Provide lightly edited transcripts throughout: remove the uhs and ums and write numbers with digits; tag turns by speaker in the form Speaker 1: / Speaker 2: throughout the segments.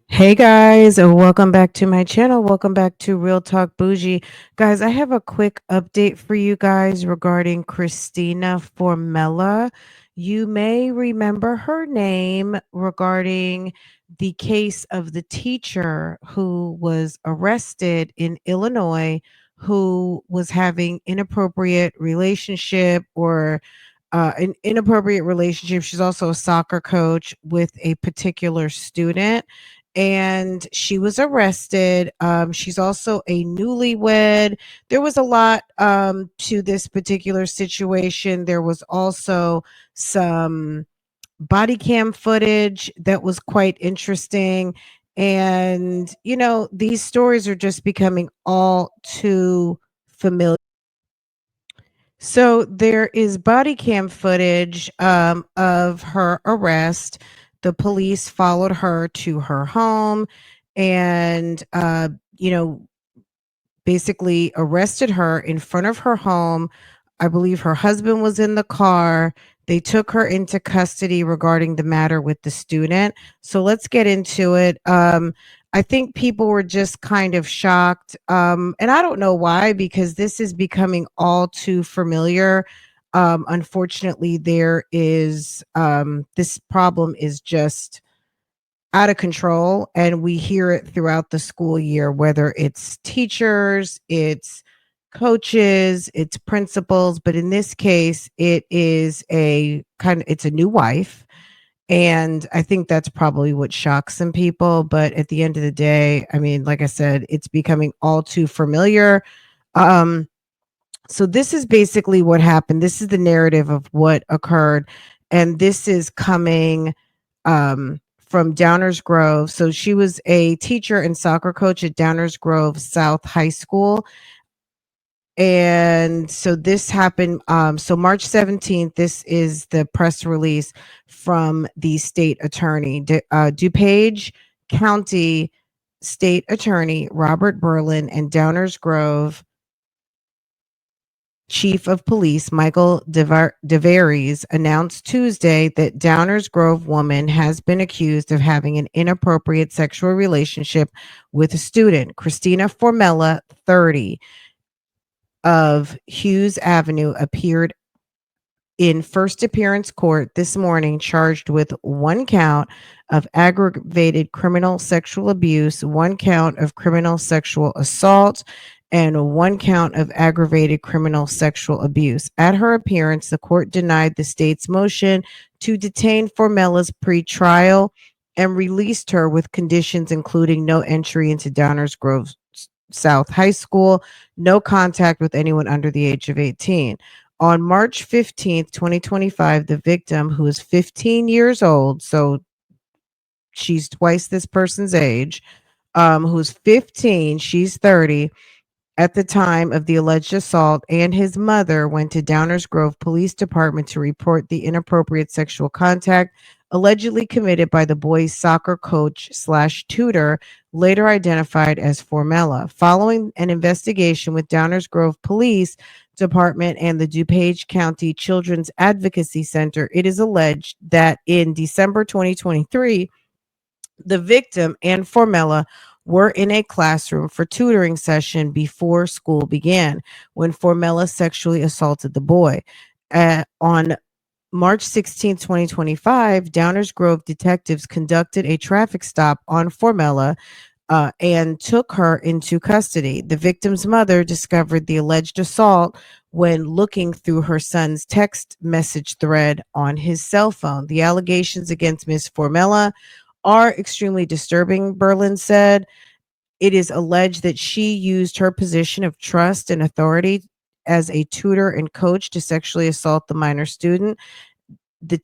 Speaker 1: Hey guys, welcome back to my channel. Welcome back to Real Talk Bougie. Guys, I have a quick update for you guys regarding Christina Formella. You may remember her name regarding the case of the teacher who was arrested in Illinois who was having inappropriate relationship or an inappropriate relationship. She's also a soccer coach with a particular student and she was arrested. She's also a newlywed. There was a lot to this particular situation. There was also some body cam footage that was quite interesting. And, these stories are just becoming all too familiar. So there is body cam footage of her arrest. The police followed her to her home and, basically arrested her in front of her home. I believe her husband was in the car. They took her into custody regarding the matter with the student. So let's get into it. I think people were just kind of shocked. And I don't know why, because this is becoming all too familiar. Unfortunately, this problem is just out of control, and we hear it throughout the school year, whether it's teachers, it's coaches, it's principals. But in this case, it's a new wife, and I think that's probably what shocks some people. But at the end of the day, I mean, like I said, it's becoming all too familiar. um so this is basically what happened. This is the narrative of what occurred, and this is coming from Downers Grove. So she was a teacher and soccer coach at Downers Grove South High School. And so this happened. So March 17th, this is the press release from the state attorney, DuPage County State Attorney Robert Berlin and Downers Grove Chief of Police Michael DeVaries announced Tuesday that Downers Grove woman has been accused of having an inappropriate sexual relationship with a student. Christina Formella, 30, of Hughes Avenue, appeared in first appearance court this morning, charged with one count of aggravated criminal sexual abuse, one count of criminal sexual assault, and one count of aggravated criminal sexual abuse. At her appearance, the court denied the state's motion to detain Formella's pretrial and released her with conditions including no entry into Downers Grove South High School, no contact with anyone under the age of 18. On March 15th, 2025, the victim, who is 15 years old, so she's twice this person's age, who's 15, she's 30, at the time of the alleged assault, and his mother went to Downers Grove Police Department to report the inappropriate sexual contact allegedly committed by the boys' soccer coach slash tutor, later identified as Formella. Following an investigation with Downers Grove Police Department and the DuPage County Children's Advocacy Center, it is alleged that in December 2023, the victim and Formella were in a classroom for tutoring session before school began when Formella sexually assaulted the boy. On March 16, 2025, Downers Grove detectives conducted a traffic stop on Formella and took her into custody. The victim's mother discovered the alleged assault when looking through her son's text message thread on his cell phone. The allegations against Ms. Formella are extremely disturbing, Berlin said. It is alleged that she used her position of trust and authority as a tutor and coach to sexually assault the minor student. The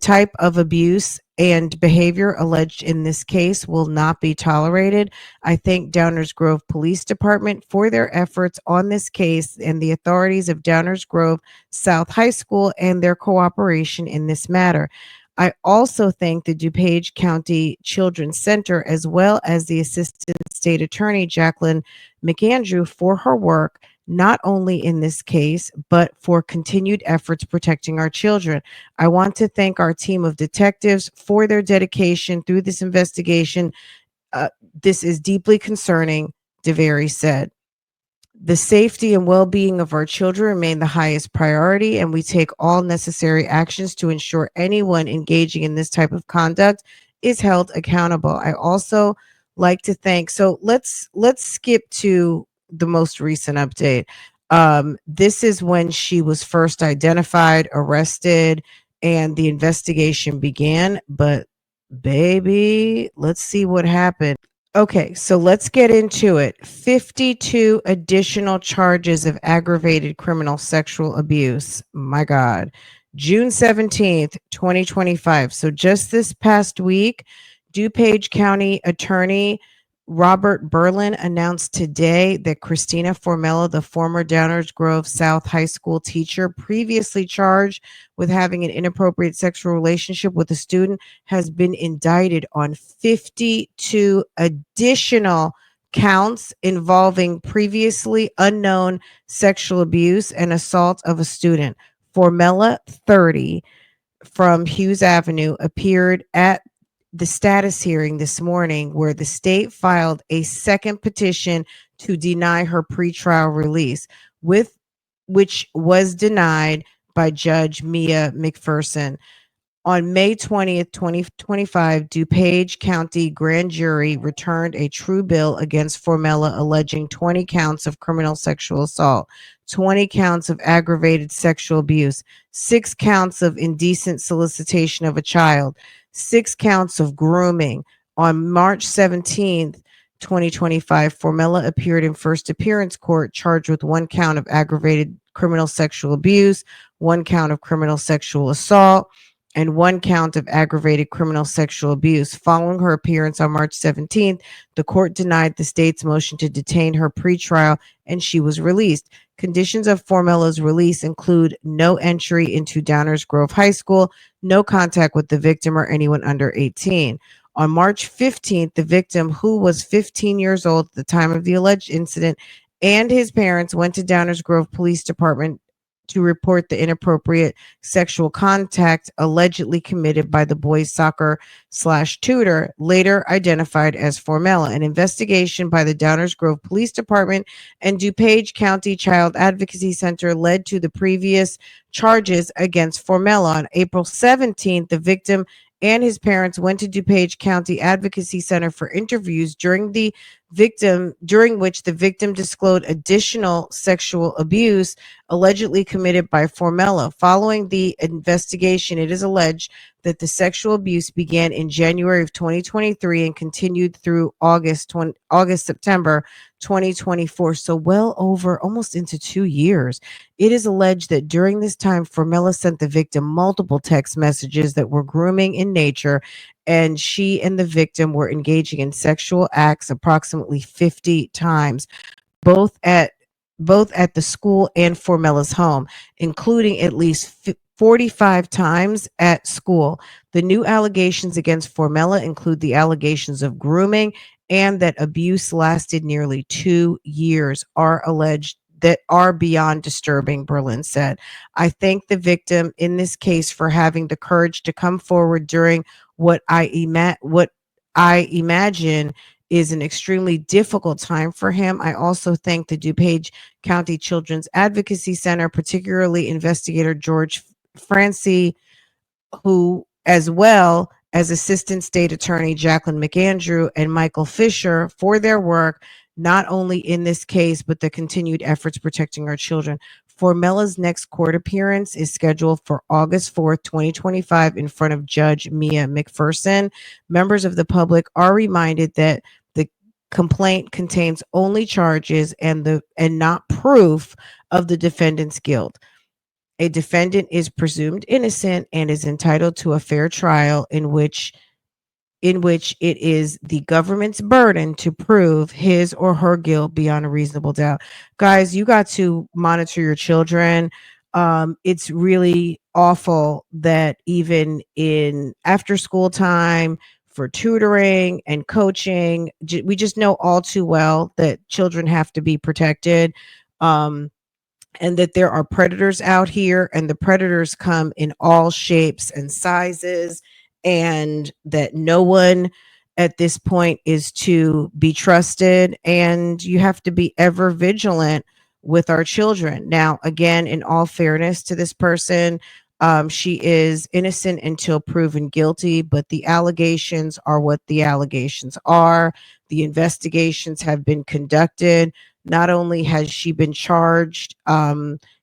Speaker 1: type of abuse and behavior alleged in this case will not be tolerated. I thank Downers Grove Police Department for their efforts on this case and the authorities of Downers Grove South High School and their cooperation in this matter. I also thank the DuPage County Children's Center as well as the Assistant State Attorney Jacqueline McAndrew for her work not only in this case, but for continued efforts protecting our children. I want to thank our team of detectives for their dedication through this investigation. Uh, this is deeply concerning, DeVary said. The safety and well being of our children remain the highest priority, and we take all necessary actions to ensure anyone engaging in this type of conduct is held accountable. I also like to thank, so let's skip to the most recent update. This is when she was first identified, arrested, and the investigation began. But baby, let's see what happened. Okay, so let's get into it. 52 additional charges of aggravated criminal sexual abuse. My God. June 17th, 2025. So just this past week, DuPage County Attorney Robert Berlin announced today that Christina Formella, the former Downers Grove South High School teacher, previously charged with having an inappropriate sexual relationship with a student, has been indicted on 52 additional counts involving previously unknown sexual abuse and assault of a student. Formella, 30, from Hughes Avenue, appeared at the status hearing this morning, where the state filed a second petition to deny her pretrial release, with which was denied by Judge Mia McPherson. On May 20th, 2025, DuPage County grand jury returned a true bill against Formella, alleging 20 counts of criminal sexual assault, 20 counts of aggravated sexual abuse, 6 counts of indecent solicitation of a child, 6 counts of grooming. On March 17th, 2025, Formella appeared in first appearance court, charged with 1 count of aggravated criminal sexual abuse, 1 count of criminal sexual assault, and 1 count of aggravated criminal sexual abuse. Following her appearance on March 17th, the court denied the state's motion to detain her pretrial, and she was released. Conditions of Formella's release include no entry into Downers Grove High School, no contact with the victim or anyone under 18. On March 15th, the victim, who was 15 years old at the time of the alleged incident, and his parents went to Downers Grove Police Department to report the inappropriate sexual contact allegedly committed by the boys' soccer slash tutor, later identified as Formella. An investigation by the Downers Grove Police Department and DuPage County Child Advocacy Center led to the previous charges against Formella. On April 17th, the victim and his parents went to DuPage County Advocacy Center for interviews during which the victim disclosed additional sexual abuse allegedly committed by Formella. Following the investigation, it is alleged that the sexual abuse began in January of 2023 and continued through September 2024, so well over almost into 2 years. It is alleged that during this time, Formella sent the victim multiple text messages that were grooming in nature, and she and the victim were engaging in sexual acts approximately 50 times, both at both at the school and Formella's home, including at least 45 times at school. The new allegations against Formella include the allegations of grooming and that abuse lasted nearly 2 years, are alleged that are beyond disturbing, Berlin said. I thank the victim in this case for having the courage to come forward during what I imagine is an extremely difficult time for him. I also thank the DuPage County Children's Advocacy Center, particularly investigator George Francie, who, as well as Assistant State Attorney Jacqueline McAndrew and Michael Fisher, for their work, not only in this case, but the continued efforts protecting our children. Formella's next court appearance is scheduled for August 4th, 2025, in front of Judge Mia McPherson. Members of the public are reminded that the complaint contains only charges and not proof of the defendant's guilt. A defendant is presumed innocent and is entitled to a fair trial in which it is the government's burden to prove his or her guilt beyond a reasonable doubt. Guys, you got to monitor your children. It's really awful that even in after school time for tutoring and coaching, we just know all too well that children have to be protected. Um, and that there are predators out here, and the predators come in all shapes and sizes, and that no one at this point is to be trusted, and you have to be ever vigilant with our children. Now, again, in all fairness to this person, she is innocent until proven guilty, but the allegations are what the allegations are. The investigations have been conducted. Not only has she been charged,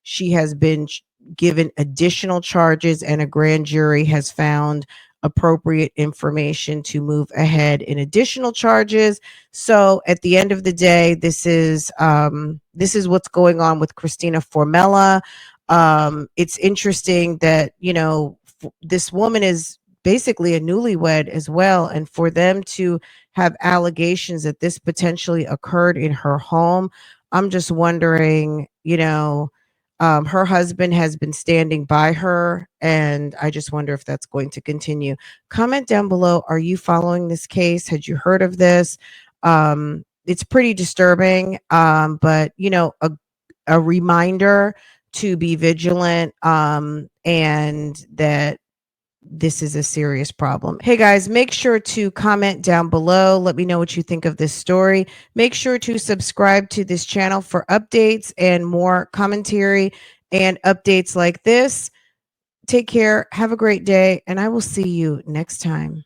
Speaker 1: she has been given additional charges, and a grand jury has found appropriate information to move ahead in additional charges. So at the end of the day, this is what's going on with Christina Formella. It's interesting that this woman is basically a newlywed as well, and for them to have allegations that this potentially occurred in her home, I'm just wondering, her husband has been standing by her, and I just wonder if that's going to continue. Comment down below. Are you following this case? Had you heard of this? It's pretty disturbing, but a reminder to be vigilant, and that this is a serious problem. Hey guys, make sure to comment down below. Let me know what you think of this story. Make sure to subscribe to this channel for updates and more commentary and updates like this. Take care. Have a great day, and I will see you next time.